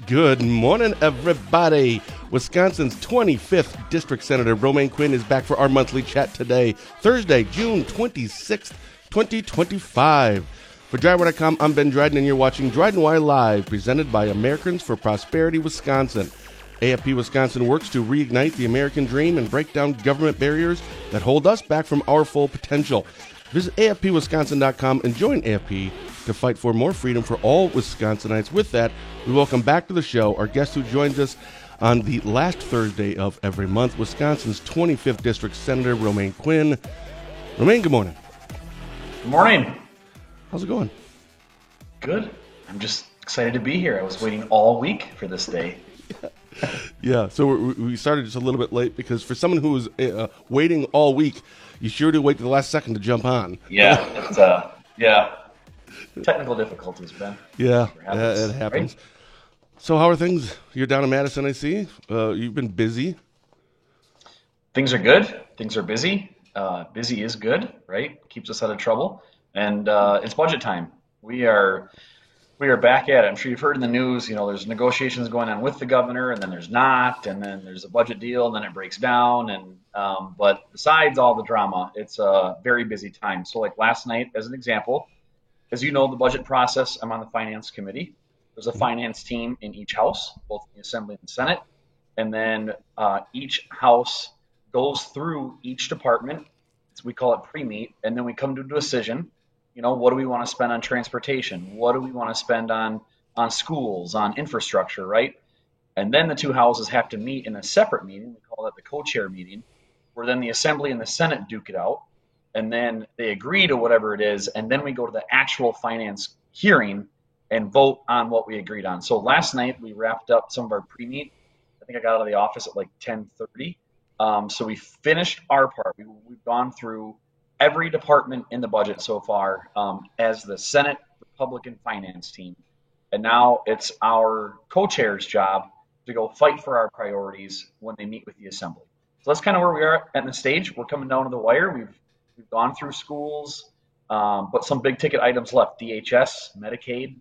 Good morning, everybody. Wisconsin's 25th District Senator Romaine Quinn is back for our monthly chat today, Thursday, June 26th, 2025. For Driveway.com, I'm Ben Dryden, and you're watching Dryden Wire Live, presented by Americans for Prosperity Wisconsin. AFP Wisconsin works to reignite the American dream and break down government barriers that hold us back from our full potential. Visit AFPWisconsin.com and join AFP to fight for more freedom for all Wisconsinites. With that, we welcome back to the show our guest who joins us on the last Thursday of every month, Wisconsin's 25th District Senator Romaine Quinn. Romaine, good morning. Good morning. How's it going? Good. I'm just excited to be here. I was waiting all week for this day. Yeah, so we started just a little bit late because for someone who was waiting all week, you sure do wait to the last second to jump on. Yeah, technical difficulties, Ben. Yeah, it happens. Right? So how are things? You're down in Madison, I see. You've been busy. Things are good. Things are busy. Busy is good, right? Keeps us out of trouble. And it's budget time. We are back at it. I'm sure you've heard in the news, there's negotiations going on with the governor, and then there's not, and then there's a budget deal, and then it breaks down. And but besides all the drama, it's a very busy time. So like last night, as an example, as you know, the budget process, I'm on the finance committee. There's a finance team in each house, both in the Assembly and the Senate. And then each house goes through each department. We call it pre-meet, and then we come to a decision. What do we want to spend on transportation? What do we want to spend on schools, on infrastructure, right? And then the two houses have to meet in a separate meeting. We call that the co-chair meeting, where then the Assembly and the Senate duke it out, and then they agree to whatever it is, and then we go to the actual finance hearing and vote on what we agreed on. So last night we wrapped up some of our pre-meet. I think I got out of the office at like 10:30. So we finished our part. We've gone through every department in the budget so far as the Senate Republican finance team. And now it's our co-chair's job to go fight for our priorities when they meet with the Assembly. So that's kind of where we are at the stage. We're coming down to the wire. We've gone through schools, but some big ticket items left. DHS, Medicaid,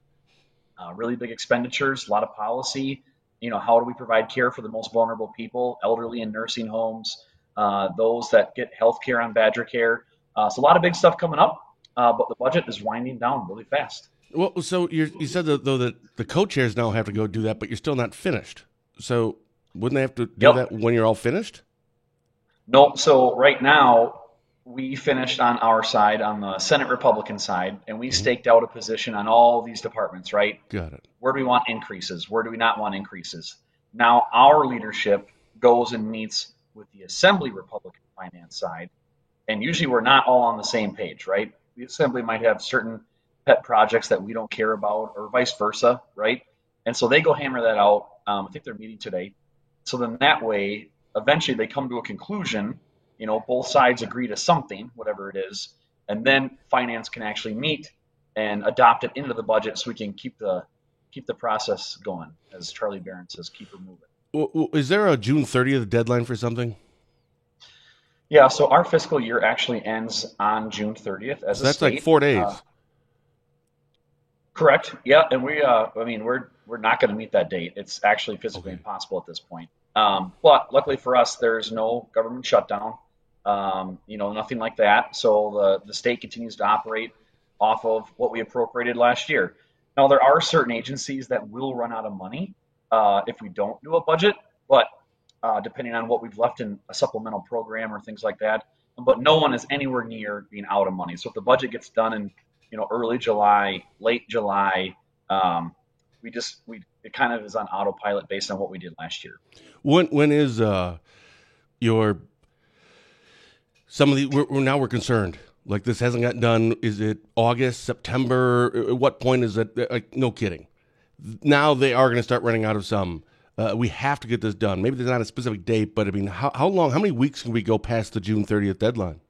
really big expenditures, a lot of policy. How do we provide care for the most vulnerable people, elderly in nursing homes, those that get health care on Badger Care. So a lot of big stuff coming up, but the budget is winding down really fast. Well, so you said that, though, that the co-chairs now have to go do that, but you're still not finished. So wouldn't they have to do that when you're all finished? No. So right now we finished on our side, on the Senate Republican side, and we staked out a position on all these departments, right? Got it. Where do we want increases? Where do we not want increases? Now our leadership goes and meets with the Assembly Republican finance side. And usually we're not all on the same page, right? The Assembly might have certain pet projects that we don't care about, or vice versa, right? And so they go hammer that out. I think they're meeting today. So then that way, eventually they come to a conclusion. Both sides agree to something, whatever it is, and then finance can actually meet and adopt it into the budget, so we can keep the process going. As Charlie Barron says, keep her moving. Well, is there a June 30th deadline for something? Yeah, so our fiscal year actually ends on June 30th as a state. That's like 4 days. Correct. Yeah, and we're not going to meet that date. It's actually physically impossible at this point. But luckily for us, there's no government shutdown. Nothing like that. So the state continues to operate off of what we appropriated last year. Now, there are certain agencies that will run out of money if we don't do a budget, but depending on what we've left in a supplemental program or things like that. But no one is anywhere near being out of money. So if the budget gets done in early July, late July, it kind of is on autopilot based on what we did last year. When is we're concerned, like this hasn't gotten done. Is it August, September? At what point is it? Like, no kidding. Now they are going to start running out of some. We have to get this done. Maybe there's not a specific date, but I mean, how long, how many weeks can we go past the June 30th deadline?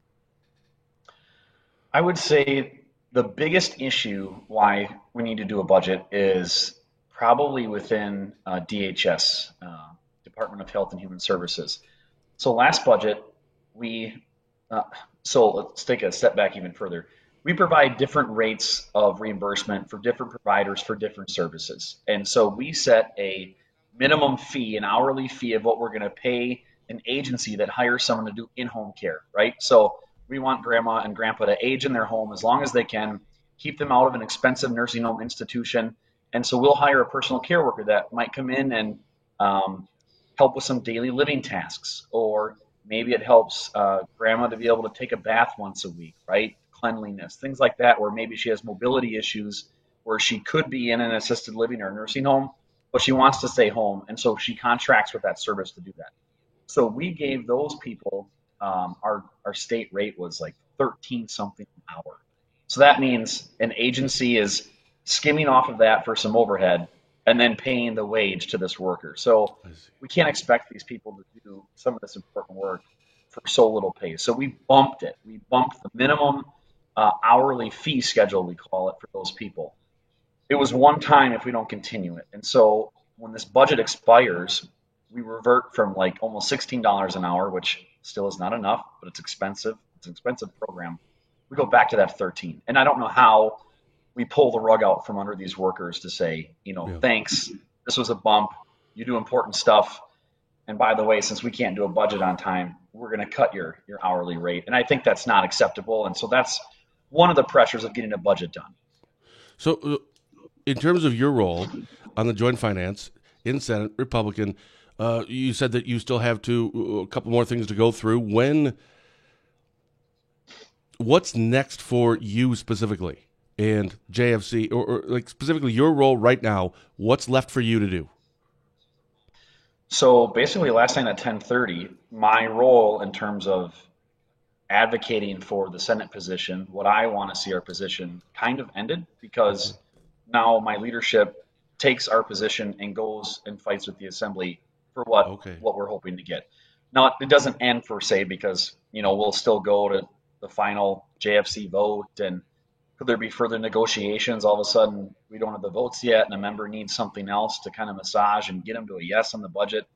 I would say the biggest issue why we need to do a budget is probably within DHS, Department of Health and Human Services. So last budget, so let's take a step back even further. we provide different rates of reimbursement for different providers for different services. And so we set a minimum fee, an hourly fee of what we're going to pay an agency that hires someone to do in-home care, right? So we want grandma and grandpa to age in their home as long as they can, keep them out of an expensive nursing home institution. And so we'll hire a personal care worker that might come in and help with some daily living tasks, or maybe it helps grandma to be able to take a bath once a week, right? Cleanliness, things like that, or maybe she has mobility issues where she could be in an assisted living or nursing home, but she wants to stay home. And so she contracts with that service to do that. So we gave those people, our state rate was like 13 something an hour. So that means an agency is skimming off of that for some overhead and then paying the wage to this worker. So we can't expect these people to do some of this important work for so little pay. So we bumped it. We bumped the minimum hourly fee schedule, we call it, for those people. It was one time if we don't continue it. And so when this budget expires, we revert from like almost $16 an hour, which still is not enough, but it's expensive. It's an expensive program. We go back to that 13. And I don't know how we pull the rug out from under these workers to say, thanks, this was a bump. You do important stuff. And by the way, since we can't do a budget on time, we're going to cut your hourly rate. And I think that's not acceptable. And so that's one of the pressures of getting a budget done. So in terms of your role on the Joint Finance in Senate, Republican, you said that you still have a couple more things to go through. What's next for you specifically and JFC, or like specifically your role right now? What's left for you to do? So basically last night at 10:30, my role in terms of advocating for the Senate position, what I want to see our position, kind of ended, because now my leadership takes our position and goes and fights with the Assembly for what we're hoping to get. Now, it doesn't end per se, because we'll still go to the final JFC vote, and could there be further negotiations? All of a sudden, we don't have the votes yet, and a member needs something else to kind of massage and get them to a yes on the budget.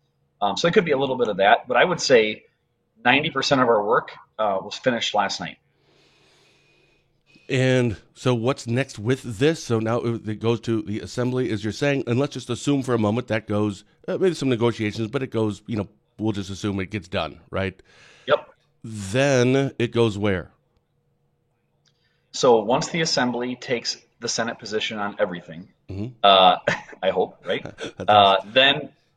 So it could be a little bit of that, but I would say 90% of our work was finished last night. And so what's next with this? So now it goes to the Assembly, as you're saying, and let's just assume for a moment that goes, maybe some negotiations, but it goes, we'll just assume it gets done, right? Yep. Then it goes where? So once the Assembly takes the Senate position on everything, I hope, right?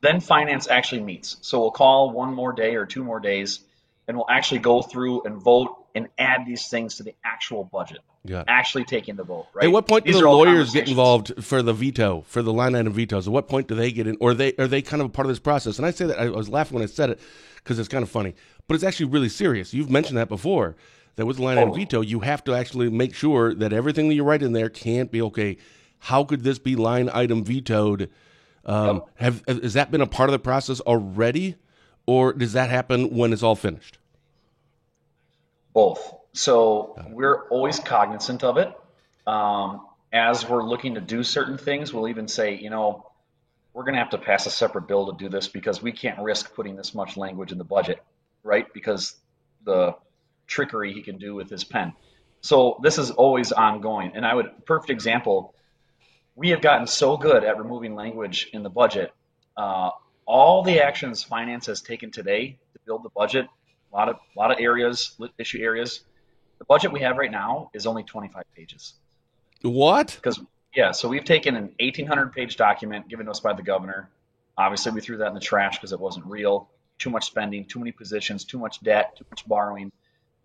Then Finance actually meets. So we'll call one more day or 2 more days, and we'll actually go through and vote and add these things to the actual budget. Yeah. Actually taking the vote, right? At what point do the lawyers get involved for the veto, for the line item vetoes? At what point do they get in, or are they kind of a part of this process? And I say that, I was laughing when I said it because it's kind of funny, but it's actually really serious. You've mentioned that before, that with the line item veto, you have to actually make sure that everything that you write in there can't be, okay, how could this be line item vetoed? Has that been a part of the process already, or does that happen when it's all finished? Both. So we're always cognizant of it. As we're looking to do certain things, we'll even say, we're going to have to pass a separate bill to do this because we can't risk putting this much language in the budget, right? Because the trickery he can do with his pen. So this is always ongoing. And perfect example, we have gotten so good at removing language in the budget. All the actions Finance has taken today to build the budget, a lot of areas, issue areas. The budget we have right now is only 25 pages. What? So we've taken an 1,800-page document given to us by the governor. Obviously, we threw that in the trash because it wasn't real. Too much spending, too many positions, too much debt, too much borrowing.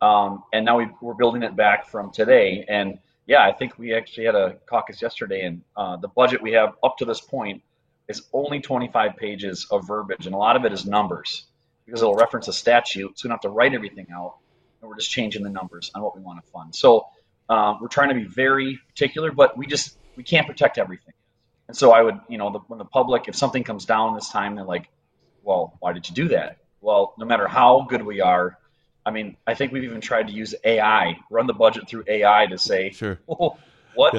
And now we're building it back from today. And yeah, I think we actually had a caucus yesterday, and the budget we have up to this point is only 25 pages of verbiage, and a lot of it is numbers because it'll reference a statute, so we don't have to write everything out, and we're just changing the numbers on what we want to fund. So we're trying to be very particular, but we can't protect everything. And so I would, when the public, if something comes down this time, they're like, well, why did you do that? Well, no matter how good we are, I think we've even tried to use AI, run the budget through AI to say, sure.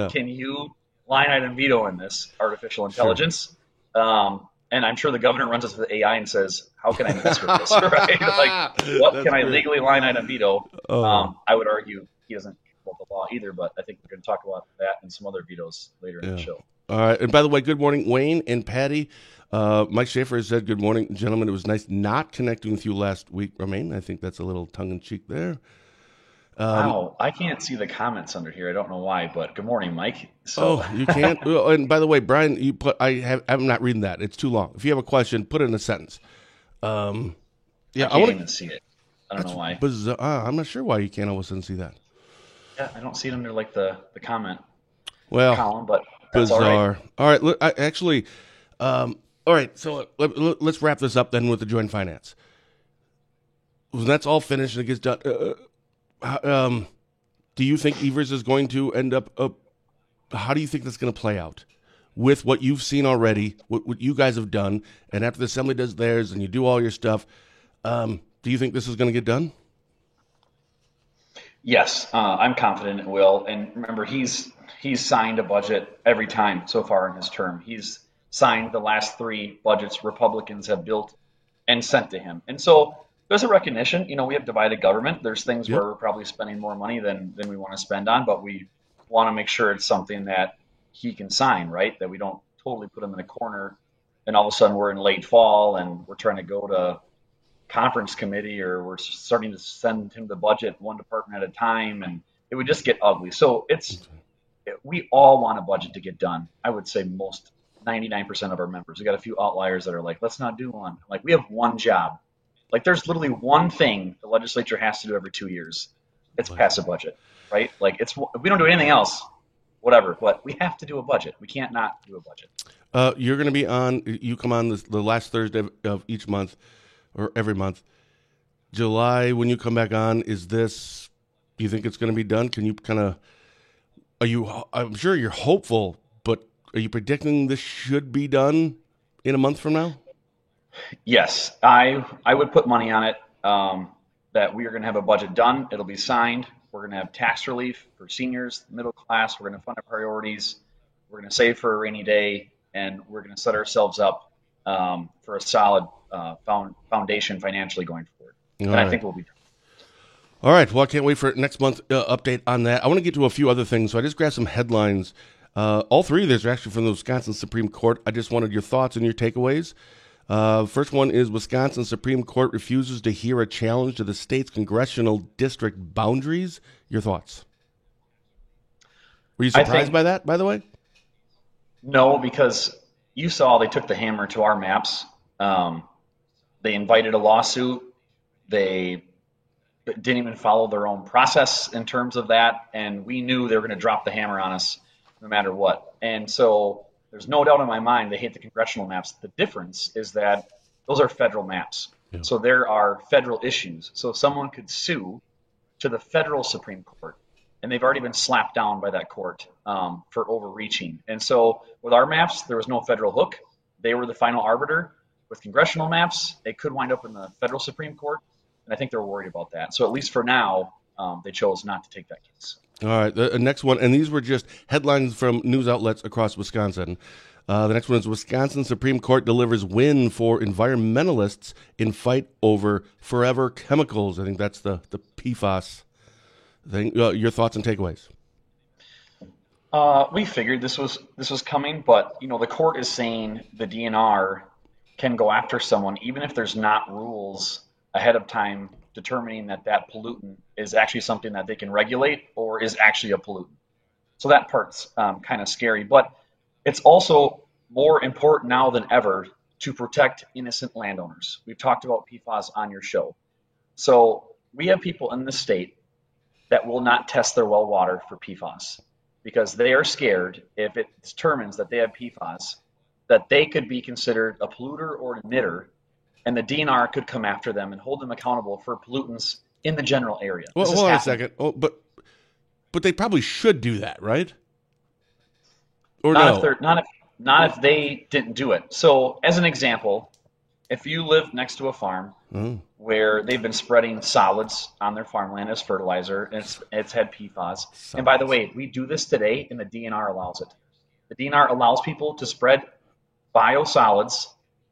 Can you line item veto in this artificial intelligence? Sure. And I'm sure the governor runs it to the AI and says, how can I mess with this, right? What can I legally line item veto? I would argue he doesn't about the law either, but I think we're going to talk about that and some other vetoes later in the Yeah. show. All right. And by the way, good morning, Wayne and Patty. Mike Schaefer has said, good morning, gentlemen. It was nice not connecting with you last week, Romaine. I think that's a little tongue-in-cheek there. Wow, I can't see the comments under here. I don't know why, but good morning, Mike. So, Oh, you can't? Well, and by the way, Brian, I'm not reading that. It's too long. If you have a question, put it in a sentence. I Yeah, can't even see it. I don't that's know why. bizarre. I'm not sure why you can't all of a sudden see that. Yeah, I don't see it under like the comment Well, column, but that's all right. bizarre. All right, look, all right, so let's wrap this up then with the joint finance. When that's all finished and it gets done, do you think Evers is going to end up, how do you think that's going to play out with what you've seen already, what you guys have done, and after the assembly does theirs and you do all your stuff, do you think this is going to get done? Yes, I'm confident it will. And remember, he's signed a budget every time so far in his term. He's signed the last three budgets Republicans have built and sent to him. And so there's a recognition. We have divided government. There's things Yep. where we're probably spending more money than we want to spend on, but we want to make sure it's something that he can sign, right? That we don't totally put him in a corner and all of a sudden we're in late fall and we're trying to go to conference committee or we're starting to send him the budget one department at a time and it would just get ugly. So we all want a budget to get done. I would say most 99% of our members. We got a few outliers that are like, let's not do one. Like we have one job. Like there's literally one thing the legislature has to do every 2 years. It's pass a budget, right? Like we don't do anything else, whatever, but we have to do a budget. We can't not do a budget. You're going to be on, you come on the last Thursday of each month or every month. July, when you come back on, do you think it's going to be done? Can you kind of, I'm sure you're hopeful, but are you predicting this should be done in a month from now? Yes, I would put money on it that we are going to have a budget done. It'll be signed. We're going to have tax relief for seniors, middle class. We're going to fund our priorities. We're going to save for a rainy day, and we're going to set ourselves up for a solid foundation financially going forward. And I think we'll be done. All right. Well, I can't wait for next month's update on that. I want to get to a few other things, so I just grabbed some headlines. All three of these are actually from the Wisconsin Supreme Court. I just wanted your thoughts and your takeaways. First one is Wisconsin Supreme Court refuses to hear a challenge to the state's congressional district boundaries. Your thoughts? Were you surprised by that, by the way? No, because you saw they took the hammer to our maps. They invited a lawsuit. They didn't even follow their own process in terms of that, and we knew they were going to drop the hammer on us no matter what. And so there's no doubt in my mind they hate the congressional maps. The difference is that those are federal maps. Yeah. So there are federal issues. So someone could sue to the federal Supreme Court, and they've already been slapped down by that court for overreaching. And so with our maps, there was no federal hook. They were the final arbiter. With congressional maps, it could wind up in the federal Supreme Court, and I think they're worried about that. So at least for now, they chose not to take that case. All right, the next one, and these were just headlines from news outlets across Wisconsin. The next one is Wisconsin Supreme Court delivers win for environmentalists in fight over forever chemicals. I think that's the PFAS thing. Your thoughts and takeaways? We figured this was coming, but the court is saying the DNR can go after someone even if there's not rules ahead of time determining that pollutant is actually something that they can regulate or is actually a pollutant. So that part's kind of scary, but it's also more important now than ever to protect innocent landowners. We've talked about PFAS on your show. So we have people in the state that will not test their well water for PFAS because they are scared if it determines that they have PFAS that they could be considered a polluter or an emitter, and the DNR could come after them and hold them accountable for pollutants in the general area. Well, hold on a second. Oh, but they probably should do that, right? Or not if they didn't do it. So, as an example, if you live next to a farm where they've been spreading solids on their farmland as fertilizer, and it's had PFAS. And by the way, we do this today, and the DNR allows it. The DNR allows people to spread biosolids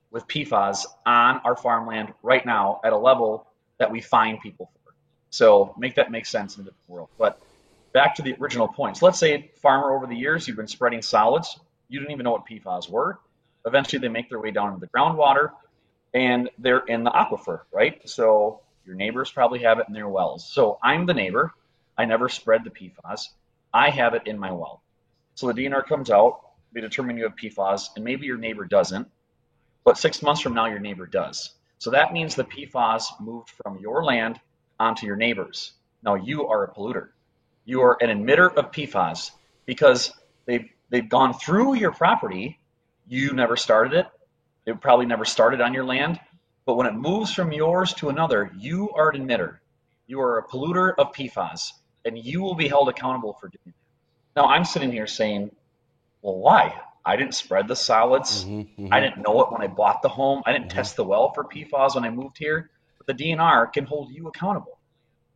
with PFAS on our farmland right now at a level that we fine people for. So make that make sense in the world. But back to the original point. So let's say farmer over the years, you've been spreading solids. You didn't even know what PFAS were. Eventually, they make their way down into the groundwater, and they're in the aquifer, right? So your neighbors probably have it in their wells. So I'm the neighbor. I never spread the PFAS. I have it in my well. So the DNR comes out, they determine you have PFAS, and maybe your neighbor doesn't, but 6 months from now, your neighbor does. So that means the PFAS moved from your land onto your neighbors. Now you are a polluter. You are an emitter of PFAS because they've gone through your property. You never started it. It probably never started on your land. But when it moves from yours to another, you are an emitter. You are a polluter of PFAS, and you will be held accountable for doing it. Now, I'm sitting here saying, well, why? I didn't spread the solids. I didn't know it when I bought the home. I didn't test the well for PFAS when I moved here. But the DNR can hold you accountable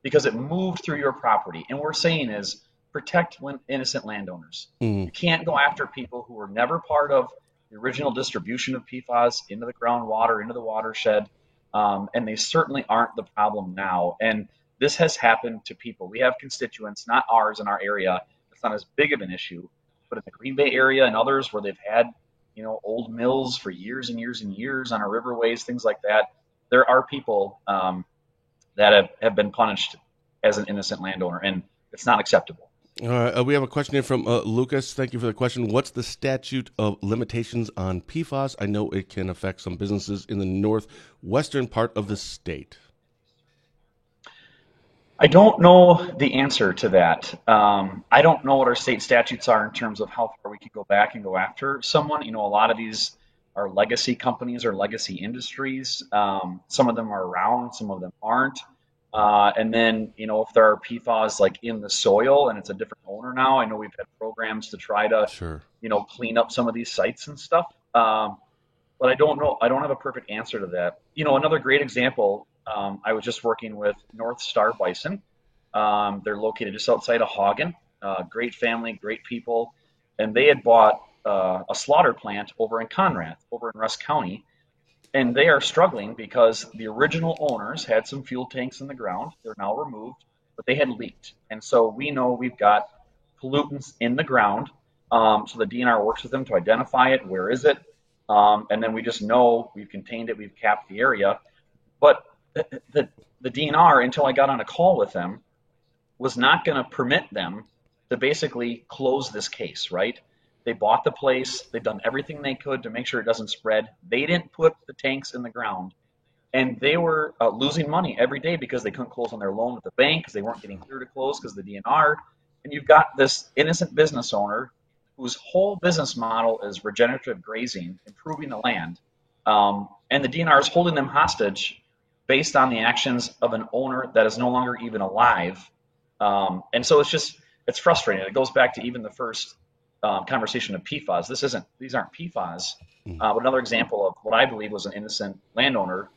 because it moved through your property. And what we're saying is protect innocent landowners. You can't go after people who were never part of the original distribution of PFAS into the groundwater, into the watershed, and they certainly aren't the problem now. And this has happened to people. We have constituents, not ours in our area, it's not as big of an issue, but in the Green Bay area and others where they've had, old mills for years and years and years on our riverways, things like that, there are people that have been punished as an innocent landowner, and it's not acceptable. All right, we have a question here from Lucas. Thank you for the question. What's the statute of limitations on PFAS? I know it can affect some businesses in the northwestern part of the state. I don't know the answer to that. I don't know what our state statutes are in terms of how far we could go back and go after someone. A lot of these are legacy companies or legacy industries. Some of them are around, some of them aren't. And then, if there are PFAS like in the soil and it's a different owner now, I know we've had programs to try to, clean up some of these sites and stuff. But I don't know. I don't have a perfect answer to that. Another great example, I was just working with North Star Bison. They're located just outside of Hagen. Great family, great people. And they had bought a slaughter plant over in Conrath, over in Rusk County. And they are struggling because the original owners had some fuel tanks in the ground. They're now removed, but they had leaked. And so we know we've got pollutants in the ground. So the DNR works with them to identify it. Where is it? And then we just know we've contained it. We've capped the area. But the DNR, until I got on a call with them, was not going to permit them to basically close this case, right? They bought the place. They've done everything they could to make sure it doesn't spread. They didn't put the tanks in the ground. And they were losing money every day because they couldn't close on their loan with the bank because they weren't getting clear to close because of the DNR. And you've got this innocent business owner whose whole business model is regenerative grazing, improving the land. And the DNR is holding them hostage based on the actions of an owner that is no longer even alive. And so it's frustrating. It goes back to even the first conversation of PFAS. These aren't PFAS, but another example of what I believe was an innocent landowner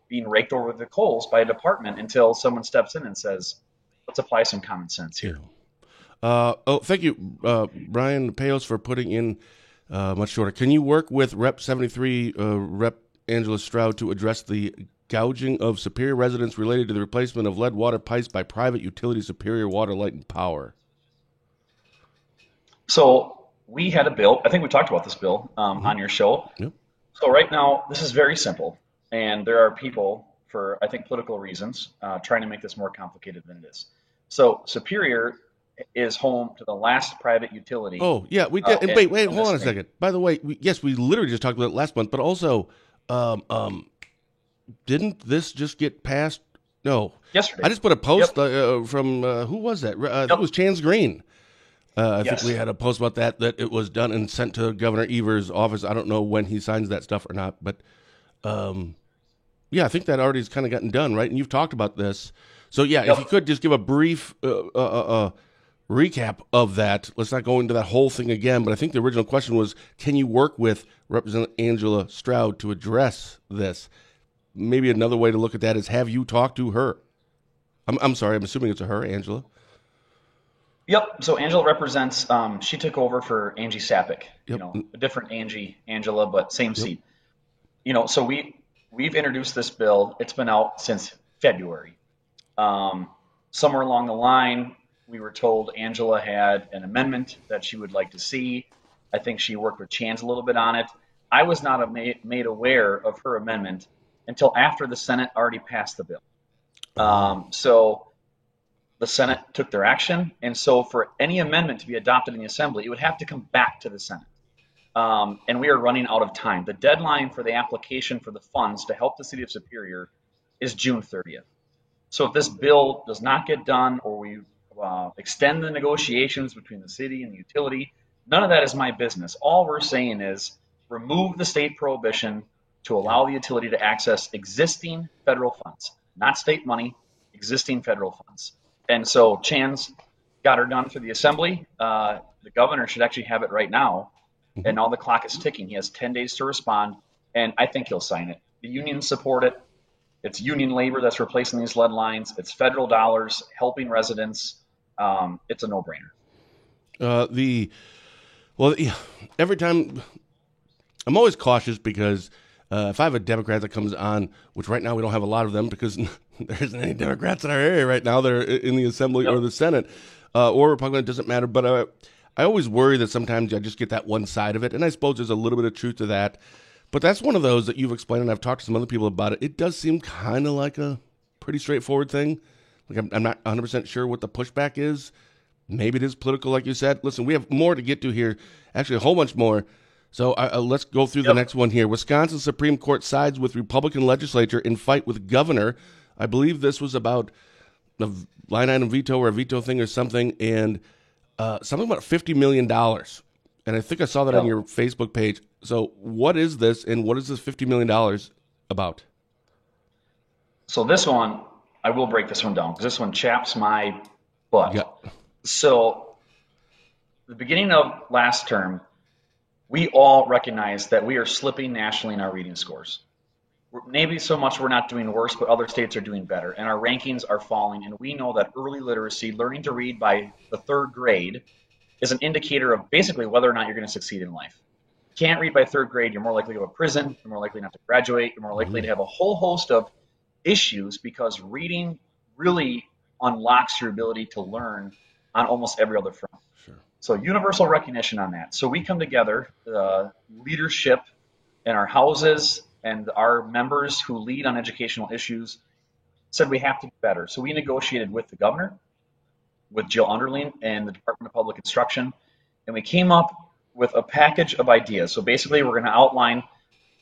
being raked over the coals by a department until someone steps in and says, let's apply some common sense here. Thank you, Brian Payos, for putting in much shorter. Can you work with Rep. 73, Rep. Angela Stroud, to address the gouging of Superior residents related to the replacement of lead water pipes by private utility Superior Water, Light, and Power? So we had a bill. I think we talked about this bill on your show. Yep. So right now, this is very simple. And there are people, for, I think, political reasons, trying to make this more complicated than it is. So Superior is home to the last private utility. Oh, yeah. We did. Wait, hold on a second. By the way, we literally just talked about it last month, but also, didn't this just get passed? No. Yesterday. I just put a post from, who was that? I think it was Chance Green. I think we had a post about that it was done and sent to Governor Evers' office. I don't know when he signs that stuff or not, but I think that already has kind of gotten done, right? And you've talked about this. So, if you could just give a brief recap of that. Let's not go into that whole thing again, but I think the original question was, can you work with Representative Angela Stroud to address this? Maybe another way to look at that is, have you talked to her? I'm sorry, I'm assuming it's a her, Angela. Yep. So Angela represents, she took over for Angie Sapek, a different Angela, but same seat. So we've introduced this bill. It's been out since February. Somewhere along the line, we were told Angela had an amendment that she would like to see. I think she worked with Chance a little bit on it. I was not made aware of her amendment until after the Senate already passed the bill. So the Senate took their action, and so for any amendment to be adopted in the Assembly, it would have to come back to the Senate. And we are running out of time. The deadline for the application for the funds to help the city of Superior is June 30th. So if this bill does not get done, or we extend the negotiations between the city and the utility, none of that is my business. All we're saying is remove the state prohibition to allow the utility to access existing federal funds, not state money, existing federal funds. And so Chan's got her done for the Assembly. The governor should actually have it right now, and now the clock is ticking. He has 10 days to respond, and I think he'll sign it. The unions support it. It's union labor that's replacing these lead lines. It's federal dollars helping residents. It's a no-brainer. Every time I'm always cautious because if I have a Democrat that comes on, which right now we don't have a lot of them because there isn't any Democrats in our area right now that are in the Assembly or the Senate, or Republican, it doesn't matter. But I always worry that sometimes I just get that one side of it, and I suppose there's a little bit of truth to that. But that's one of those that you've explained, and I've talked to some other people about it. It does seem kind of like a pretty straightforward thing. Like I'm not 100% sure what the pushback is. Maybe it is political, like you said. Listen, we have more to get to here, actually a whole bunch more. So let's go through the next one here. Wisconsin Supreme Court sides with Republican legislature in fight with governor. I believe this was about a line item veto or a veto thing or something, and something about $50 million. And I think I saw that on your Facebook page. So what is this, and what is this $50 million about? So this one, I will break this one down because this one chaps my butt. Yeah. So the beginning of last term, we all recognize that we are slipping nationally in our reading scores. Maybe so much we're not doing worse, but other states are doing better, and our rankings are falling. And we know that early literacy, learning to read by the third grade, is an indicator of basically whether or not you're going to succeed in life. If you can't read by third grade, you're more likely to go to prison, you're more likely not to graduate, you're more likely to have a whole host of issues because reading really unlocks your ability to learn on almost every other front. Sure. So universal recognition on that. So we come together, leadership in our houses and our members who lead on educational issues said we have to be better. So we negotiated with the governor, with Jill Underling and the Department of Public Instruction, and we came up with a package of ideas. So basically we're going to outline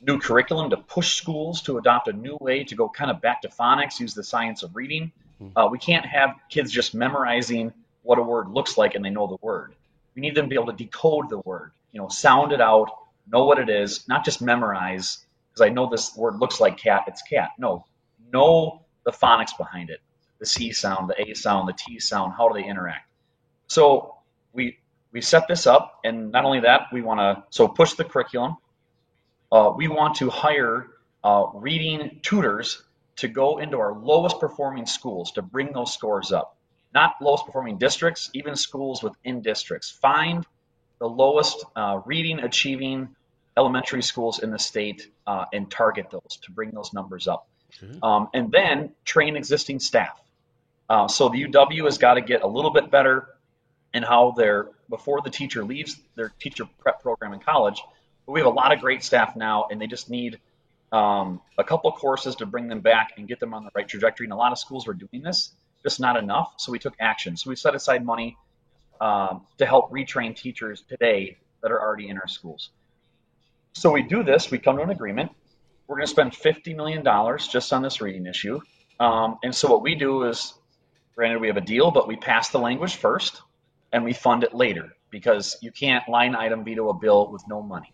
new curriculum to push schools to adopt a new way to go kind of back to phonics, use the science of reading. We can't have kids just memorizing what a word looks like and they know the word. We need them to be able to decode the word, sound it out, know what it is, not just memorize, because I know this word looks like cat, it's cat. No, know the phonics behind it, the C sound, the A sound, the T sound, how do they interact? So we set this up, and not only that, we want to push the curriculum. We want to hire reading tutors to go into our lowest performing schools to bring those scores up. Not lowest performing districts, even schools within districts. Find the lowest reading achieving elementary schools in the state and target those to bring those numbers up. And then train existing staff. So the UW has got to get a little bit better in how before the teacher leaves their teacher prep program in college. But we have a lot of great staff now, and they just need a couple courses to bring them back and get them on the right trajectory. And a lot of schools were doing this, just not enough. So we took action. So we set aside money to help retrain teachers today that are already in our schools. So we do this. We come to an agreement. We're going to spend $50 million just on this reading issue. And so what we do is, granted, we have a deal, but we pass the language first and we fund it later because you can't line item veto a bill with no money.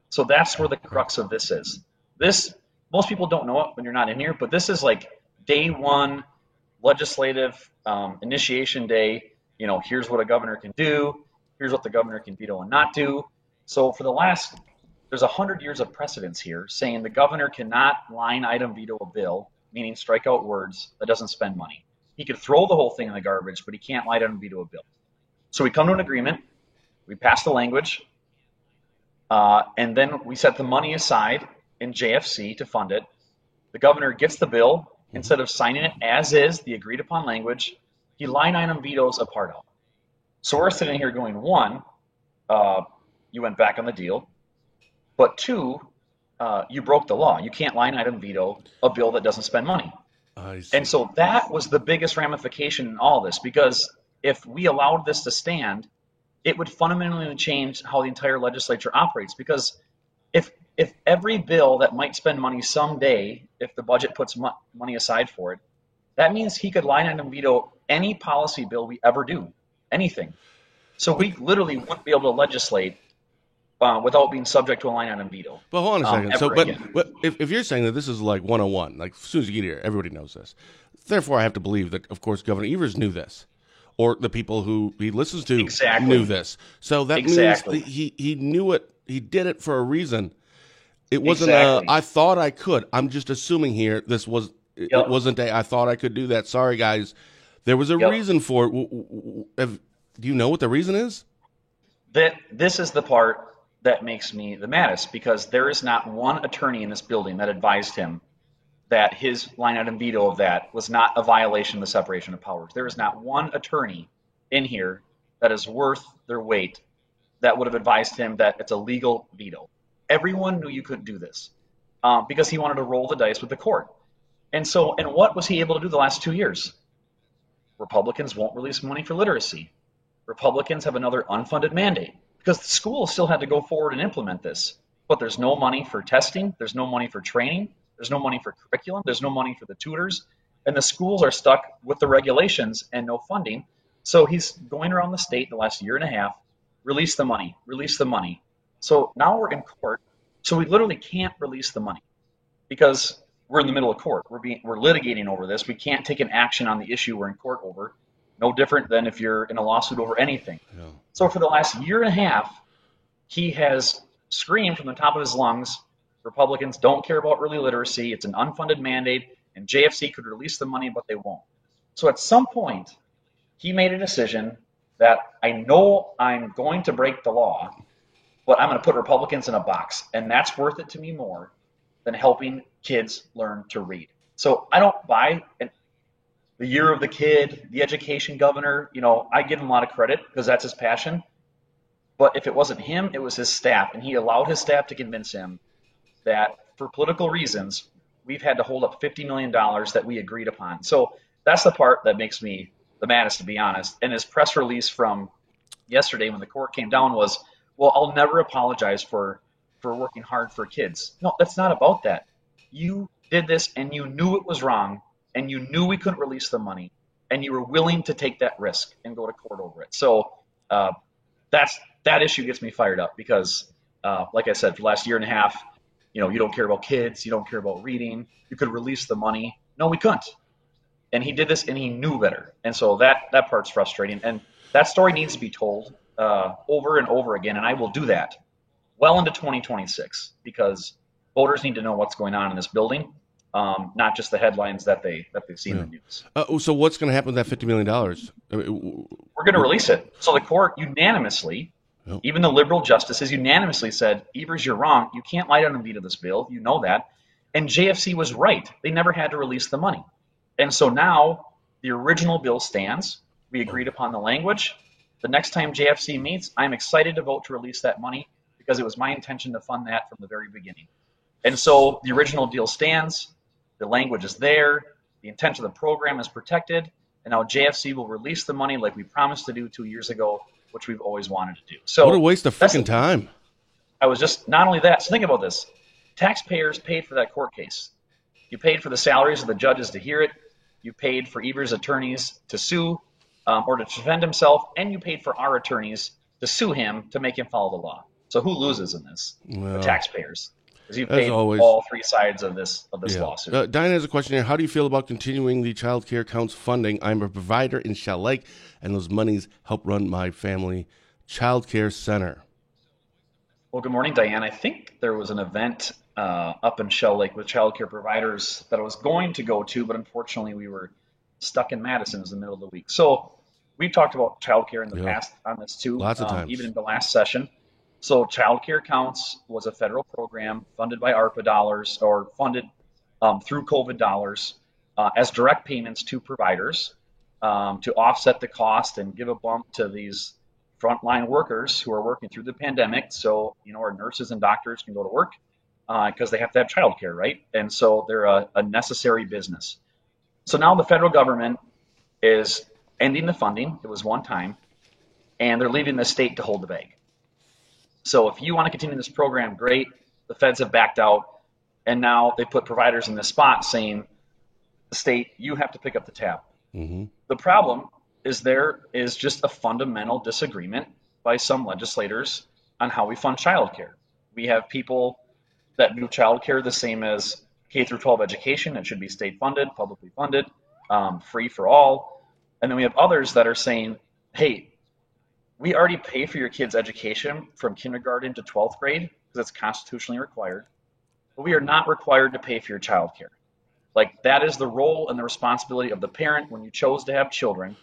So that's where the crux of this is. Most people don't know it when you're not in here, but this is like day one legislative initiation day. Here's what a governor can do. Here's what the governor can veto and not do. So there's 100 years of precedence here saying the governor cannot line item veto a bill, meaning strike out words, that doesn't spend money. He could throw the whole thing in the garbage, but he can't line item veto a bill. So we come to an agreement. We pass the language. And then we set the money aside in JFC to fund it. The governor gets the bill. Instead of signing it as is, the agreed upon language, He line item vetoes a part out. So we're sitting here going, one, you went back on the deal, but two, you broke the law. You can't line item veto a bill that doesn't spend money. I see. And so that was the biggest ramification in all this, because if we allowed this to stand, it would fundamentally change how the entire legislature operates. Because if every bill that might spend money someday, if the budget puts money aside for it, that means he could line item veto any policy bill we ever do, anything. So we literally wouldn't be able to legislate without being subject to a line item veto. But hold on a second. So, ever again. but if you're saying that this is like 101, like as soon as you get here, everybody knows this. Therefore, I have to believe that, of course, Governor Evers knew this, or the people who he listens to Exactly. knew this. So that Exactly. means that he knew it. He did it for a reason. It wasn't Exactly. I thought I could. I'm just assuming here this was it Yep. wasn't I thought I could do that. Sorry, guys. There was a Yep. reason for it. Do you know what the reason is? This is the part that makes me the maddest, because there is not one attorney in this building that advised him that his line item veto of that was not a violation of the separation of powers. There is not one attorney in here that is worth their weight that would have advised him that it's a legal veto. Everyone knew you couldn't do this because he wanted to roll the dice with the court. And what was he able to do the last 2 years? Republicans won't release money for literacy. Republicans have another unfunded mandate because the schools still had to go forward and implement this. But there's no money for testing. There's no money for training. There's no money for curriculum. There's no money for the tutors. And the schools are stuck with the regulations and no funding. So he's going around the state the last year and a half, release the money, release the money. So now we're in court. So we literally can't release the money because we're in the middle of court. We're litigating over this. We can't take an action on the issue we're in court over. No different than if you're in a lawsuit over anything. Yeah. So for the last year and a half, he has screamed from the top of his lungs, Republicans don't care about early literacy. It's an unfunded mandate, and JFC could release the money, but they won't. So at some point, he made a decision that I know I'm going to break the law, but I'm going to put Republicans in a box, and that's worth it to me more than helping kids learn to read. So I don't buy the year of the kid, the education governor. I give him a lot of credit because that's his passion. But if it wasn't him, it was his staff, and he allowed his staff to convince him that for political reasons, we've had to hold up $50 million that we agreed upon. So that's the part that makes me the maddest, to be honest. And his press release from yesterday when the court came down was, well, I'll never apologize for working hard for kids. No, that's not about that. You did this and you knew it was wrong and you knew we couldn't release the money and you were willing to take that risk and go to court over it. So that issue gets me fired up because, like I said, for the last year and a half, you don't care about kids, you don't care about reading, you could release the money. No, we couldn't. And he did this and he knew better. And so that part's frustrating. And that story needs to be told over and over again. And I will do that well into 2026 because voters need to know what's going on in this building, not just the headlines that they've seen in the news. So what's going to happen with that $50 million? We're going to release it. So the court unanimously, even the liberal justices unanimously said, Evers, you're wrong. You can't lie down and veto this bill. You know that. And JFC was right. They never had to release the money. And so now the original bill stands. We agreed upon the language. The next time JFC meets, I'm excited to vote to release that money because it was my intention to fund that from the very beginning. And so the original deal stands. The language is there. The intent of the program is protected. And now JFC will release the money like we promised to do 2 years ago, which we've always wanted to do. So what a waste of freaking time. I was just, not only that, so think about this. Taxpayers paid for that court case. You paid for the salaries of the judges to hear it. You paid for Evers' attorneys to sue or to defend himself, and you paid for our attorneys to sue him to make him follow the law. So who loses in this? The taxpayers. Because you paid all three sides of this lawsuit. Diane has a question here. How do you feel about continuing the child care accounts funding? I'm a provider in Shell Lake, and those monies help run my family child care center. Well, good morning, Diane. I think there was an event up in Shell Lake with child care providers that I was going to go to, but unfortunately we were stuck in Madison in the middle of the week. So we've talked about child care in the past on this too. Lots of times. Even in the last session. So Child Care Counts was a federal program funded by ARPA dollars or funded through COVID dollars as direct payments to providers to offset the cost and give a bump to these frontline workers who are working through the pandemic. So, our nurses and doctors can go to work because they have to have childcare, right? And so they're a necessary business. So now the federal government is ending the funding. It was one time, and they're leaving the state to hold the bag. So if you want to continue this program, great. The feds have backed out, and now they put providers in this spot saying, the state, you have to pick up the tab. Mm-hmm. The problem is there is just a fundamental disagreement by some legislators on how we fund childcare. We have people that view childcare the same as K through 12 education. It should be state funded, publicly funded, free for all. And then we have others that are saying, hey, we already pay for your kids' education from kindergarten to 12th grade because it's constitutionally required, but we are not required to pay for your childcare. Like, that is the role and the responsibility of the parent when you chose to have children.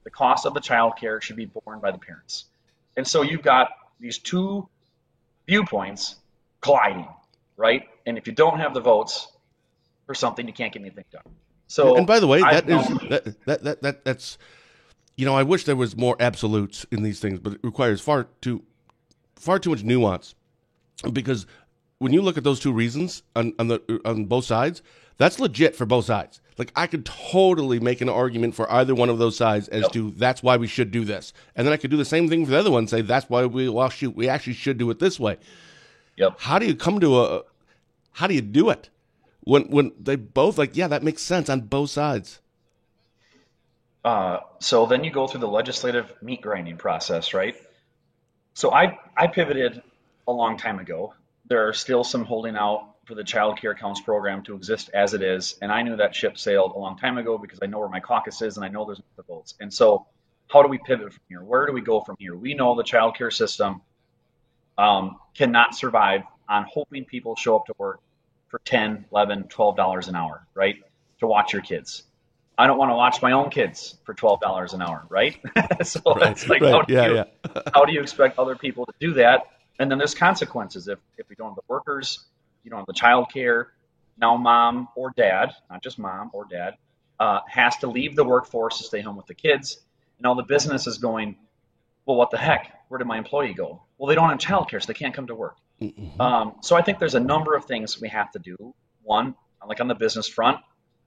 The cost of the childcare should be borne by the parents. And so you've got these two viewpoints colliding, right? And if you don't have the votes for something, you can't get anything done. So, and by the way, that's I wish there was more absolutes in these things, but it requires far too much nuance, because when you look at those two reasons on both sides, that's legit for both sides. Like, I could totally make an argument for either one of those sides as to that's why we should do this, and then I could do the same thing for the other one and say that's why we actually should do it this way. Yep. How do you come to how do you do it when they both that makes sense on both sides? So then you go through the legislative meat grinding process, right? So I pivoted a long time ago. There are still some holding out for the Child Care Accounts program to exist as it is, and I knew that ship sailed a long time ago because I know where my caucus is and I know there's the votes. And so, how do we pivot from here? Where do we go from here? We know the child care system cannot survive on hoping people show up to work for $10, $11, $12 an hour, right? To watch your kids. I don't want to watch my own kids for $12 an hour, right? So right, it's like, right. How do you expect other people to do that? And then there's consequences if we don't have the workers, you don't have the child care. Now mom or dad, not just mom or dad, has to leave the workforce to stay home with the kids. And all the business is going, well, what the heck? Where did my employee go? Well, they don't have child care, so they can't come to work. Mm-hmm. So I think there's a number of things we have to do. One, like on the business front,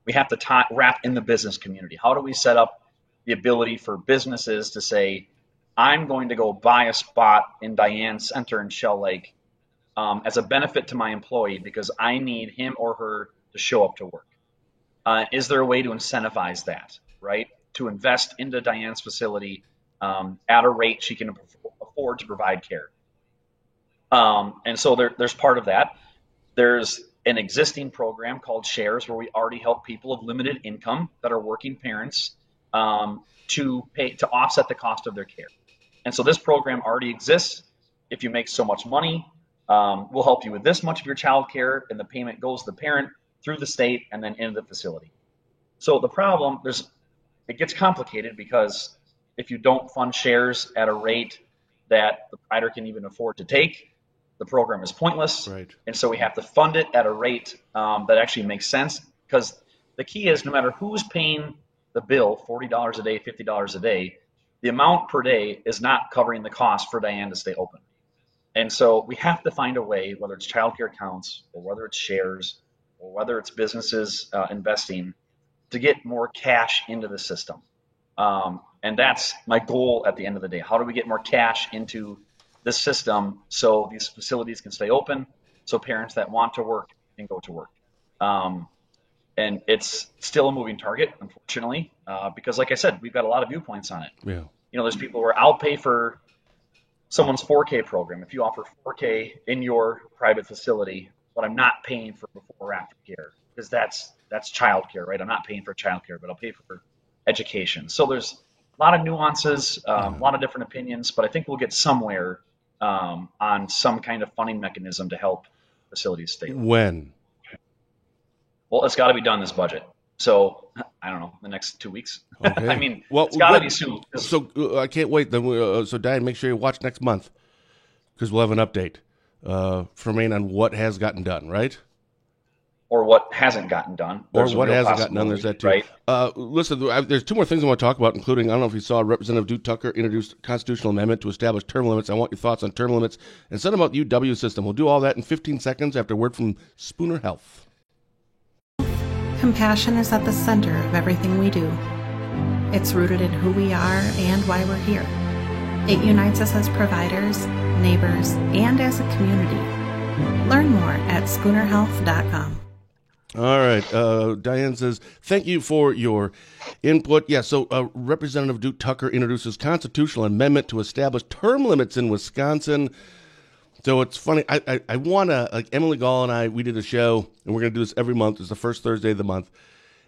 we have to wrap in the business community. How do we set up the ability for businesses to say, I'm going to go buy a spot in Diane Center in Shell Lake as a benefit to my employee because I need him or her to show up to work. Is there a way to incentivize that, right? To invest into Diane's facility at a rate she can afford to provide care. And so there's part of that. There's an existing program called Shares where we already help people of limited income that are working parents to offset the cost of their care. And so this program already exists. If you make so much money, we'll help you with this much of your child care, and the payment goes to the parent through the state and then into the facility. So the problem, it gets complicated because if you don't fund Shares at a rate that the provider can even afford to take, the program is pointless. Right. And so we have to fund it at a rate that actually makes sense, because the key is no matter who's paying the bill, $40 a day, $50 a day, the amount per day is not covering the cost for Diane to stay open. And so we have to find a way, whether it's child care accounts or whether it's Shares or whether it's businesses investing, to get more cash into the system. And that's my goal at the end of the day. How do we get more cash into the system so these facilities can stay open, so parents that want to work can go to work? And it's still a moving target, unfortunately, because like I said, we've got a lot of viewpoints on it. Yeah. There's people where I'll pay for someone's 4K program if you offer 4K in your private facility, but I'm not paying for before or after care, because that's childcare, right? I'm not paying for childcare, but I'll pay for education. So there's a lot of nuances, a lot of different opinions, but I think we'll get somewhere on some kind of funding mechanism to help facilities stay open. When? Well, it's got to be done this budget. So I don't know, the next 2 weeks. Okay. I mean, it's got to be soon. So I can't wait. Then, so Diane, make sure you watch next month, because we'll have an update from Maine on what has gotten done. Right? or what hasn't gotten done. Or There's a what real hasn't gotten done, there's that too. right? Listen, there's two more things I want to talk about, including, I don't know if you saw, Representative Duke Tucker introduced a constitutional amendment to establish term limits. I want your thoughts on term limits and something about the UW system. We'll do all that in 15 seconds after a word from Spooner Health. Compassion is at the center of everything we do. It's rooted in who we are and why we're here. It unites us as providers, neighbors, and as a community. Learn more at SpoonerHealth.com. All right. Diane says, thank you for your input. Yeah, so Representative Duke Tucker introduces constitutional amendment to establish term limits in Wisconsin. So it's funny. I want to, like Emily Gall and I, we did a show, and we're going to do this every month. It's the first Thursday of the month.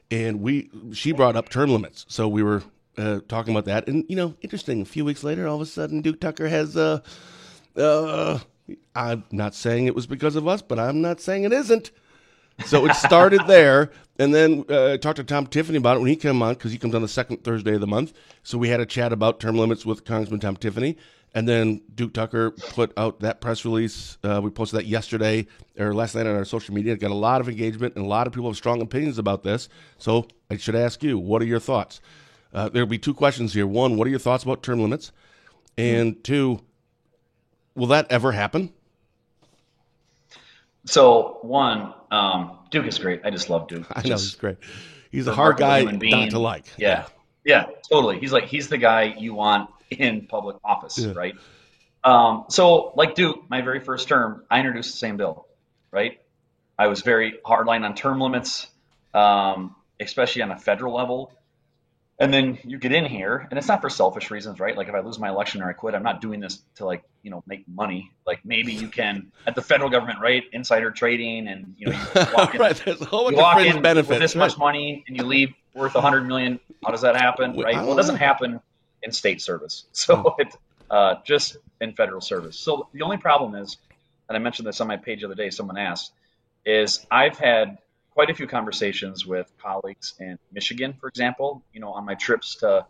And she brought up term limits. So we were talking about that. And, interesting, a few weeks later, all of a sudden, Duke Tucker has, I'm not saying it was because of us, but I'm not saying it isn't. So it started there, and then I talked to Tom Tiffany about it when he came on, because he comes on the second Thursday of the month. So we had a chat about term limits with Congressman Tom Tiffany, and then Duke Tucker put out that press release. We posted that yesterday, or last night on our social media. It got a lot of engagement, and a lot of people have strong opinions about this. So I should ask you, what are your thoughts? There'll be two questions here. One, what are your thoughts about term limits? And two, will that ever happen? So one, Duke is great. I just love Duke. I know, he's great. He's a hard guy not to like. Yeah, totally. He's the guy you want in public office, right? So like Duke, my very first term, I introduced the same bill, right? I was very hardline on term limits, especially on a federal level. And then you get in here, and it's not for selfish reasons, right? Like if I lose my election or I quit, I'm not doing this to make money. Like maybe you can at the federal government, right? Insider trading, and you walk in, right. There's a whole bunch of fringe benefits with this much money, and you leave worth $100 million. How does that happen, right? Well, it doesn't happen in state service, so it's just in federal service. So the only problem is, and I mentioned this on my page the other day. Someone asked, is I've had quite a few conversations with colleagues in Michigan, for example, on my trips to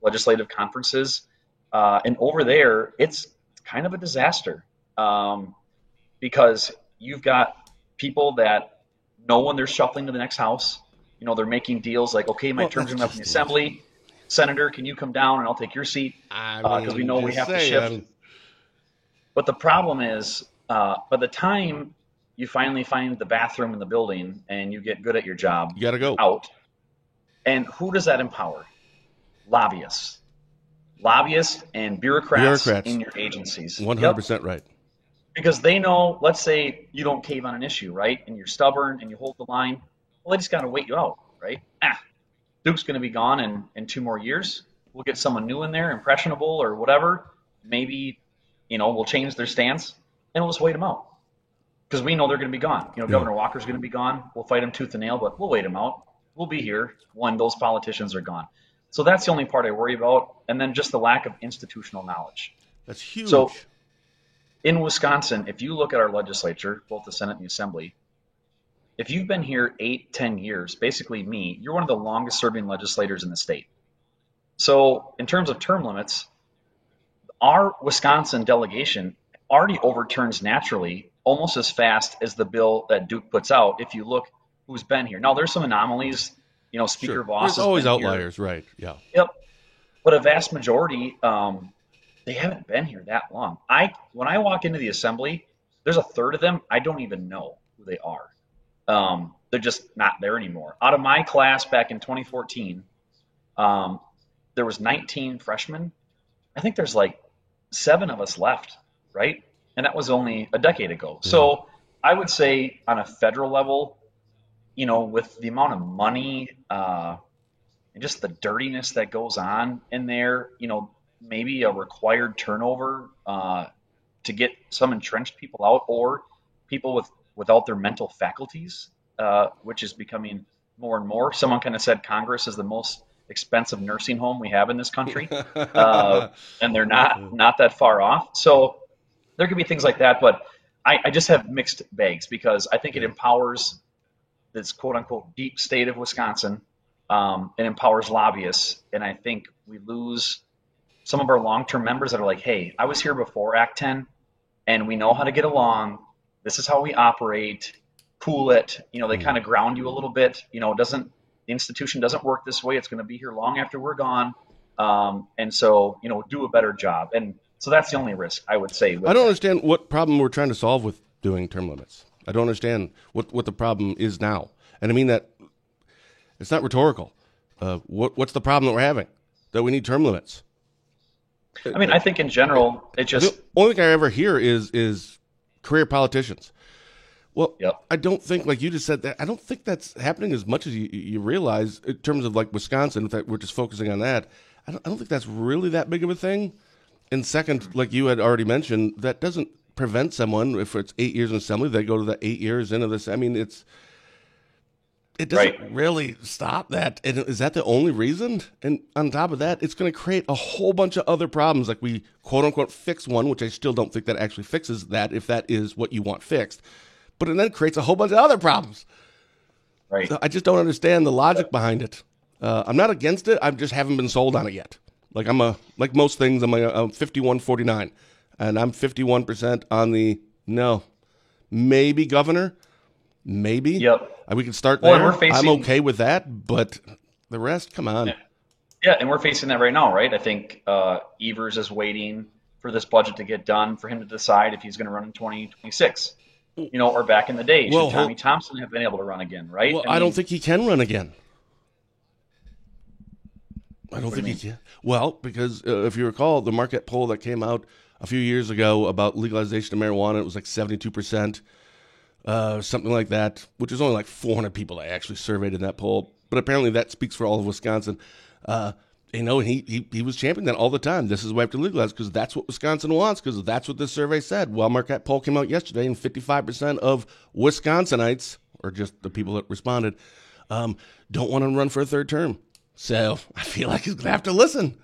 legislative conferences. And over there, it's kind of a disaster because you've got people that know when they're shuffling to the next house. They're making deals like, okay, my term's up in the assembly. Senator, can you come down and I'll take your seat? Because we know we have to shift. But the problem is, by the time you finally find the bathroom in the building and you get good at your job, you got to go out. And who does that empower? Lobbyists and bureaucrats in your agencies. 100% right. Because they know, let's say you don't cave on an issue, right? And you're stubborn and you hold the line. Well, they just got to wait you out, right? Duke's going to be gone in 2 more years. We'll get someone new in there, impressionable or whatever. Maybe, we'll change their stance and we'll just wait them out. Because we know they're going to be gone. Governor Walker's going to be gone. We'll fight him tooth and nail, but we'll wait him out. We'll be here when those politicians are gone. So that's the only part I worry about. And then just the lack of institutional knowledge. That's huge. So in Wisconsin, if you look at our legislature, both the Senate and the Assembly, if you've been here 8-10 years, basically me, you're one of the longest serving legislators in the state. So in terms of term limits, our Wisconsin delegation already overturns naturally almost as fast as the bill that Duke puts out. If you look who's been here. Now there's some anomalies, Speaker sure. Voss. There's always outliers, here. Right. Yeah. Yep. But a vast majority, they haven't been here that long. When I walk into the assembly, there's a third of them, I don't even know who they are. They're just not there anymore. Out of my class back in 2014, there was 19 freshmen. I think there's like 7 of us left, right? And that was only a decade ago. Mm-hmm. So I would say on a federal level, with the amount of money and just the dirtiness that goes on in there, maybe a required turnover to get some entrenched people out or people without their mental faculties, which is becoming more and more. Someone kind of said Congress is the most expensive nursing home we have in this country, and they're not that far off. So there could be things like that, but I just have mixed bags because I think it empowers this quote-unquote deep state of Wisconsin. It empowers lobbyists, and I think we lose some of our long-term members that are like, hey, I was here before Act 10, and we know how to get along. This is how we operate. cool it. They kind of ground you a little bit. The institution doesn't work this way. It's going to be here long after we're gone. And so, do a better job. And so that's the only risk I would say. I don't understand what problem we're trying to solve with doing term limits. I don't understand what the problem is now. And I mean that it's not rhetorical. What's the problem that we're having? That we need term limits? I mean, I think in general, it just... The only thing I ever hear is career politicians. Well, Yep. I don't think, like you just said, that I don't think that's happening as much as you realize in terms of like Wisconsin. In fact, we're just focusing on that. I don't think that's really that big of a thing. And second, like you had already mentioned, that doesn't prevent someone, if it's 8 years in assembly, they go to the 8 years into this. I mean, it doesn't really stop that. And is that the only reason? And on top of that, it's going to create a whole bunch of other problems. Like we quote unquote fix one, which I still don't think that actually fixes that if that is what you want fixed. But it then creates a whole bunch of other problems. Right. So I just don't understand the logic behind it. I'm not against it. I just haven't been sold on it yet. Like like most things, I'm 51-49. And I'm 51% on the no. Maybe governor. Maybe. Yep. We can start Well, there. and we're facing- I'm okay with that, but the rest, come on. Yeah, and we're facing that right now, right? I think Evers is waiting for this budget to get done for him to decide if he's going to run in 2026. Or back in the day, Well, should Tommy Thompson have been able to run again, right? Well, I don't think he can run again. I don't think he can. Well, because if you recall, the Marquette poll that came out a few years ago about legalization of marijuana, it was like 72%, something like that, which is only like 400 people that actually surveyed in that poll. But apparently that speaks for all of Wisconsin. He was championing that all the time. This is why we have to legalize because that's what Wisconsin wants because that's what this survey said. Well, Marquette poll came out yesterday and 55% of Wisconsinites, or just the people that responded, don't want to run for a third term. So I feel like he's going to have to listen.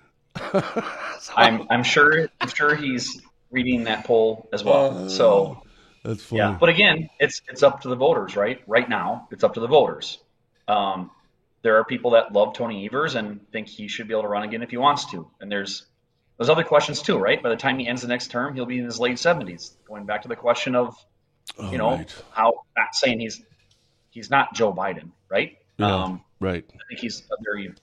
I'm sure he's reading that poll as well. So that's funny. yeah, but again, it's up to the voters, right? Right now, it's up to the voters. There are people that love Tony Evers and think he should be able to run again if he wants to. And there's other questions too, right? By the time he ends the next term, he'll be in his late 70s. Going back to the question of, right. how not saying he's not Joe Biden, right? Yeah, right. I think he's a very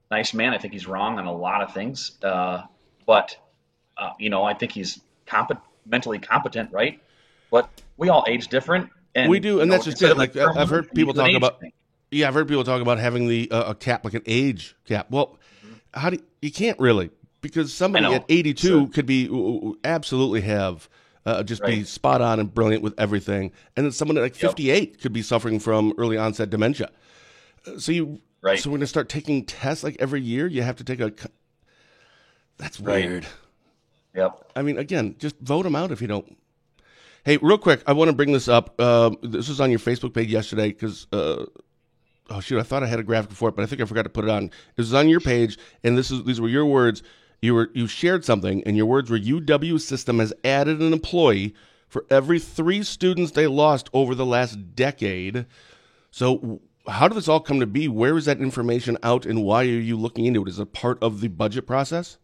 nice man. I think he's wrong on a lot of things, but I think he's mentally competent, right? But we all age different, and we do, and that's just it. Like I've heard people talk about. Thing. Yeah, I've heard people talk about having the a cap, like an age cap. Well, you can't really, because somebody at 82 could be absolutely have be spot on and brilliant with everything, and then someone at like 58 could be suffering from early onset dementia. So we're going to start taking tests like every year. You have to take That's weird. Yep. I mean, again, just vote them out if you don't. Hey, real quick, I want to bring this up. This was on your Facebook page yesterday because. Oh shoot! I thought I had a graphic for it, but I think I forgot to put it on. It was on your page, and these were your words. You shared something, and your words were UW system has added an employee for every 3 students they lost over the last decade. So, how did this all come to be? Where is that information out, and why are you looking into it? Is it part of the budget process?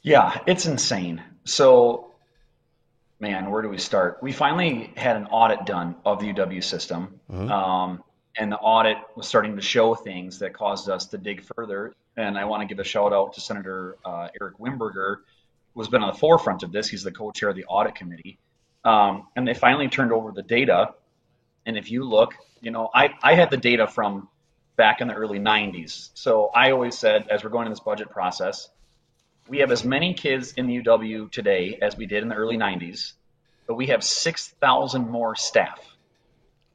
Yeah, it's insane. So, man, where do we start? We finally had an audit done of the UW system. And the audit was starting to show things that caused us to dig further. And I want to give a shout out to Senator Eric Wimberger, who has been on the forefront of this. He's the co-chair of the audit committee. And they finally turned over the data. And if you look, I had the data from back in the early 90s. So I always said, as we're going in this budget process, we have as many kids in the UW today as we did in the early 90s, but we have 6,000 more staff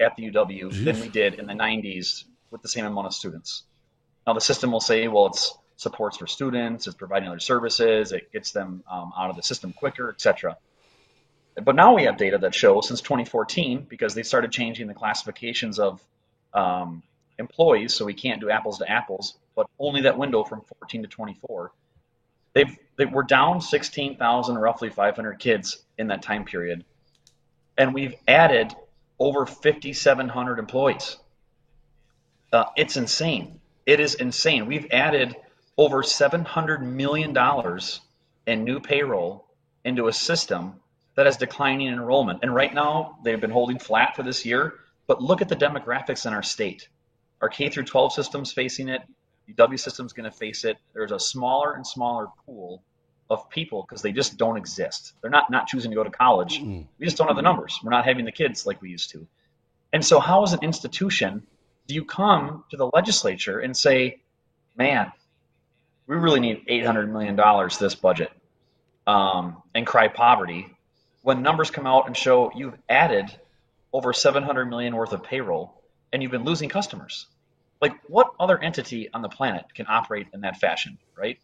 at the UW than we did in the 90s with the same amount of students. Now the system will say, well, it's supports for students, it's providing other services, it gets them out of the system quicker, etc. But now we have data that shows since 2014, because they started changing the classifications of employees, so we can't do apples to apples, but only that window from 14 to 24. They were down 16,000, roughly 500 kids in that time period, and we've added over 5,700 employees. It's insane. It is insane. We've added over $700 million in new payroll into a system that has declining enrollment. And right now, they've been holding flat for this year. But look at the demographics in our state. Our K through 12 system's facing it. The UW system's going to face it. There's a smaller and smaller pool of people because they just don't exist. They're not choosing to go to college. We just don't have the numbers. We're not having the kids like we used to. And so how as an institution do you come to the legislature and say, man, we really need $800 million this budget, and cry poverty, when numbers come out and show you've added over $700 million worth of payroll and you've been losing customers? Like, what other entity on the planet can operate in that fashion, right?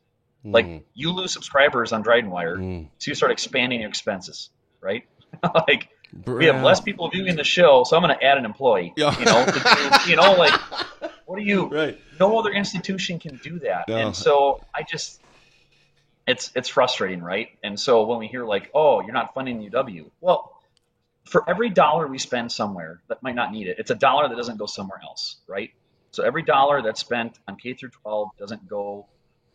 Like, you lose subscribers on Dryden Wire, so you start expanding your expenses, right? Like, we have less people viewing the show, so I'm going to add an employee, to do, like, what do you, Right. No other institution can do that. No. And so it's frustrating, right? And so when we hear like, oh, you're not funding UW, well, for every dollar we spend somewhere that might not need it, it's a dollar that doesn't go somewhere else, right? So every dollar that's spent on K through 12 doesn't go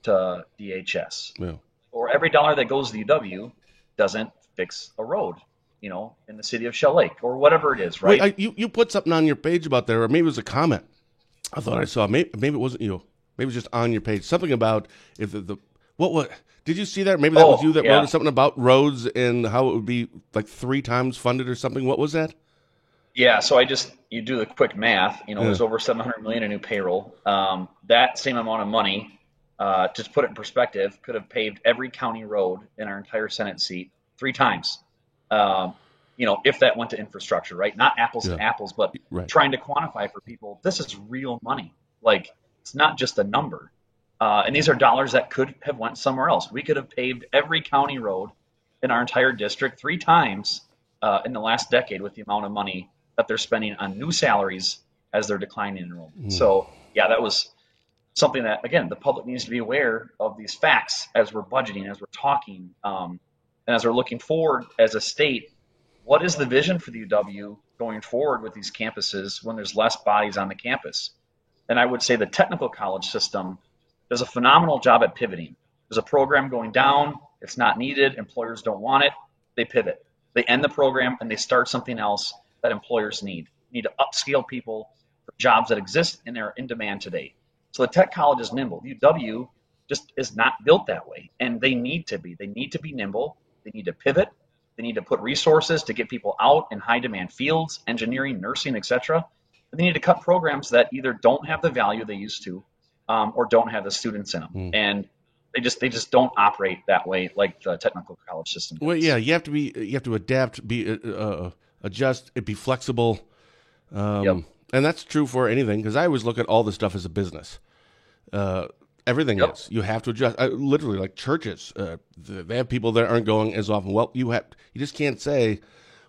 to DHS. Yeah. Or every dollar that goes to UW doesn't fix a road, in the city of Shell Lake or whatever it is, right? Wait, you put something on your page about there, or maybe it was a comment. I thought I saw. Maybe it wasn't you. Maybe it was just on your page. Something about if what did you see that? Maybe that was you that wrote something about roads and how it would be like 3 times funded or something. What was that? Yeah, so you do the quick math. There's over $700 million in new payroll. That same amount of money, to put it in perspective, could have paved every county road in our entire Senate seat 3 times. If that went to infrastructure, right? Not apples to apples, but trying to quantify for people, this is real money. Like, it's not just a number. And these are dollars that could have went somewhere else. We could have paved every county road in our entire district 3 times in the last decade with the amount of money that they're spending on new salaries as they're declining in enrollment. So, that was something that, again, the public needs to be aware of these facts as we're budgeting, as we're talking, and as we're looking forward as a state. What is the vision for the UW going forward with these campuses when there's less bodies on the campus? And I would say the technical college system does a phenomenal job at pivoting. There's a program going down, it's not needed, employers don't want it, they pivot. They end the program and they start something else that employers need. They need to upscale people for jobs that exist and are in demand today. So the tech college is nimble. UW just is not built that way, and they need to be. They need to be nimble. They need to pivot. They need to put resources to get people out in high demand fields, engineering, nursing, etc. And they need to cut programs that either don't have the value they used to, or don't have the students in them. And they just don't operate that way like the technical college system does. Well, yeah, you have to adapt, adjust, be flexible. And that's true for anything, because I always look at all this stuff as a business. Everything is. You have to adjust. Literally, like churches, they have people that aren't going as often. Well, you just can't say,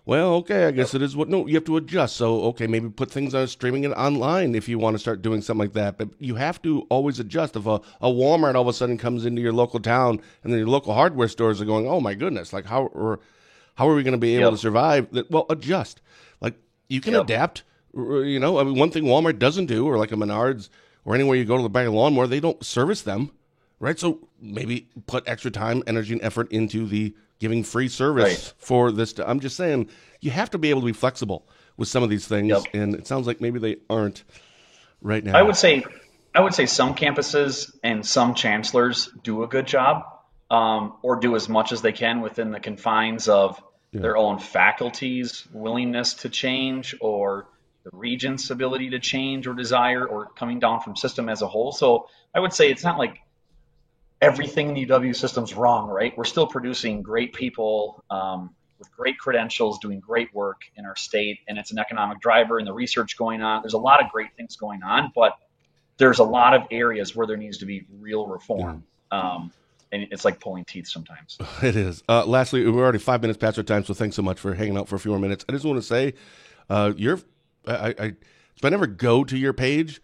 well, okay, I guess it is what. No, you have to adjust. So, okay, maybe put things on streaming it online if you want to start doing something like that. But you have to always adjust. If a Walmart all of a sudden comes into your local town, and then your local hardware stores are going, oh my goodness, like how are we going to be able to survive? Well, adjust. Like, you can adapt. One thing Walmart doesn't do, or like a Menards, or anywhere you go to buy a lawnmower, they don't service them, right? So maybe put extra time, energy, and effort into the giving free service for this. I'm just saying, you have to be able to be flexible with some of these things, and it sounds like maybe they aren't right now. I would say some campuses and some chancellors do a good job, or do as much as they can within the confines of their own faculty's willingness to change, or the regent's ability to change or desire, or coming down from system as a whole. So I would say it's not like everything in the UW system's wrong, right? We're still producing great people with great credentials, doing great work in our state, and it's an economic driver, and the research going on. There's a lot of great things going on, but there's a lot of areas where there needs to be real reform. And it's like pulling teeth sometimes. It is. Lastly, we're already 5 minutes past our time, so thanks so much for hanging out for a few more minutes. I just want to say, I never go to your page,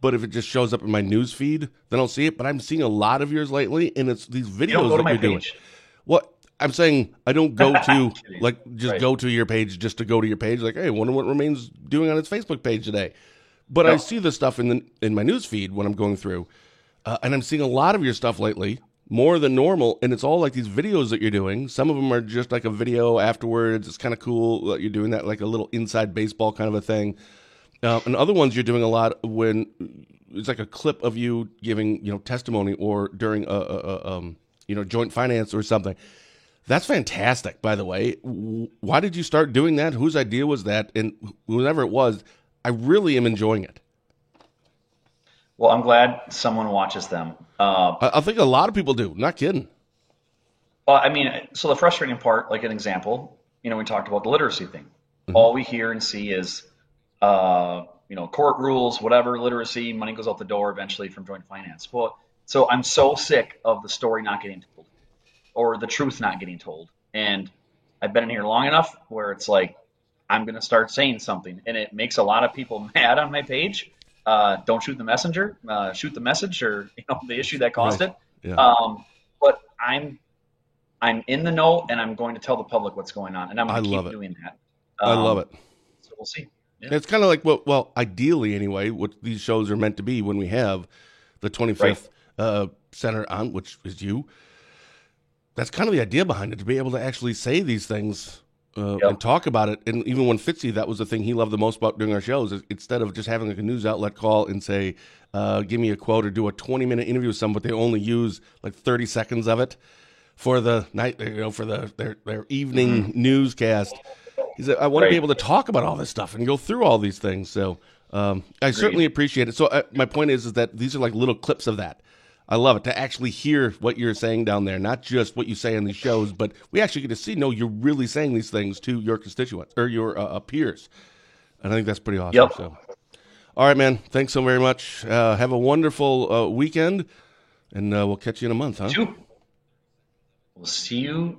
but if it just shows up in my news feed, then I'll see it. But I'm seeing a lot of yours lately, and it's these videos that you're doing. What I'm saying, I don't go to go to your page just to go to your page. Like, hey, I wonder what Remain's doing on its Facebook page today. But I see this stuff in my news feed when I'm going through, and I'm seeing a lot of your stuff lately. more than normal, and it's all like these videos that you're doing. Some of them are just like a video afterwards. It's kind of cool that you're doing that, like a little inside baseball kind of a thing. And other ones you're doing a lot when it's like a clip of you giving, testimony or during a joint finance or something. That's fantastic, by the way. Why did you start doing that? Whose idea was that? And whoever it was, I really am enjoying it. Well, I'm glad someone watches them. I think a lot of people do. Not kidding. Well, I mean, so the frustrating part, like an example, we talked about the literacy thing. Mm-hmm. All we hear and see is, court rules, whatever, literacy, money goes out the door eventually from joint finance. Well, so I'm so sick of the story not getting told or the truth not getting told. And I've been in here long enough where it's like, I'm going to start saying something. And it makes a lot of people mad on my page. Don't shoot the messenger, shoot the message, or the issue that caused it. Yeah. But I'm in the know, and I'm going to tell the public what's going on, and I'm going to keep doing that. I love it. So we'll see. Yeah. It's kind of like well, ideally anyway, what these shows are meant to be when we have the 25th Senator on, which is you. That's kind of the idea behind it, to be able to actually say these things. And talk about it. And even when Fitzy, that was the thing he loved the most about doing our shows, is instead of just having like a news outlet call and say, give me a quote or do a 20-minute interview with someone, but they only use like 30 seconds of it for the night, for their evening newscast. He said, I want to be able to talk about all this stuff and go through all these things. So I certainly appreciate it. So my point is that these are like little clips of that. I love it, to actually hear what you're saying down there, not just what you say on these shows, but we actually get to see, no, you're really saying these things to your constituents or your peers. And I think that's pretty awesome. Yep. So, all right, man, thanks so very much. Have a wonderful weekend, and we'll catch you in a month, huh? We'll see you,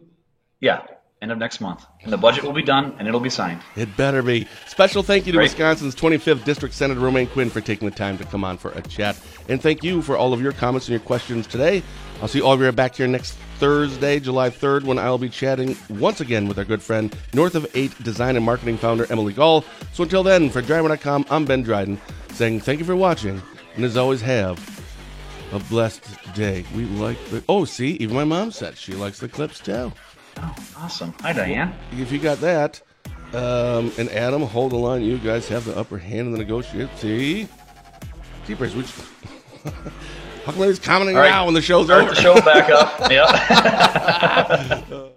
end of next month. And the budget will be done, and it'll be signed. It better be. Special thank you to Wisconsin's 25th District Senator Romaine Quinn for taking the time to come on for a chat. And thank you for all of your comments and your questions today. I'll see all of you back here next Thursday, July 3rd, when I'll be chatting once again with our good friend, North of 8 Design and Marketing founder Emily Gall. So until then, for Dryden.com, I'm Ben Dryden, saying thank you for watching, and as always, have a blessed day. We like see, even my mom said she likes the clips too. Oh, awesome. Hi, Diane. If you got that, and Adam, hold the line. You guys have the upper hand in the negotiation. See? Keepers, how come he's commenting now when the show's over? Start the show back up. Yep.